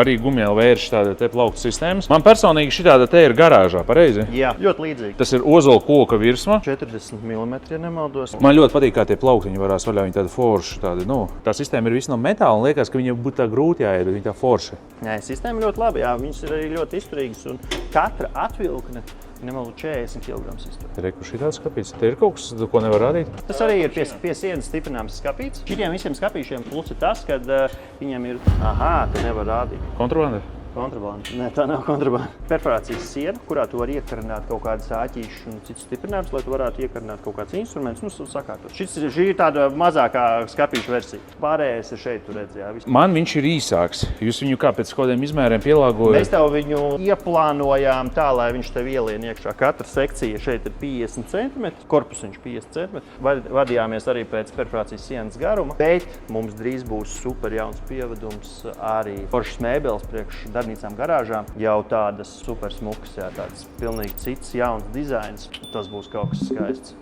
arī gumijā vērš tāda te plaukta sistēmas. Man personīgi šitāda te ir garāžā, pareizi? Jā, ļoti līdzīgi. Tas ir ozola koka virsma. 40 mm, ja nemaldos. Man ļoti patīk, kā tie plauktiņi varās vaļā, viņi tādi forši. Tā sistēma ir visi no metāla un liekas, ka viņiem būtu tā grūti jāiet, bet viņi tā forši. Jā, sistēma ļoti labi, jā, viņas ir arī ļoti izturīgas un katra atvilkne nemaldu 40 kg iztur. Reku šitāds skapīts. Te ir kaut kas, ko nevar rādīt? Tas arī ir pie sienas stiprināms skapīts. Šitiem visiem skapīšiem plus ir tas, ka viņiem ir, te nevar rādīt. Kontrabanda? Kontrabanda. Nē, tā nav kontrabanda. Perforācijas siena, kurā tu vari iekarnāt kaut kādas āķīšas un citas stiprinājumus, lai tu varētu iekarnāt kaut kāds instruments, sakārtot. Šī ir tāda mazākā skapīša versija. Pārējais ir šeit, tu redzi, jā. Man viņš ir īsāks. Jūs viņu kā pēc kādiem izmēriem pielāgojat? Mēs tev viņu ieplānojām tā, lai viņš tev ielien iekšā. Katra sekcija šeit ir 50 cm, korpusiņš 50 cm. Vadījāmies arī pēc perforācijas sienas garuma, bet mums drīz būs super jauns pievedums arī foršas mēbeles priekš darbnīcām garāžām. Jau tādas super smukas, jā, tāds pilnīgi cits jauns dizains. Tas būs kaut kas skaists.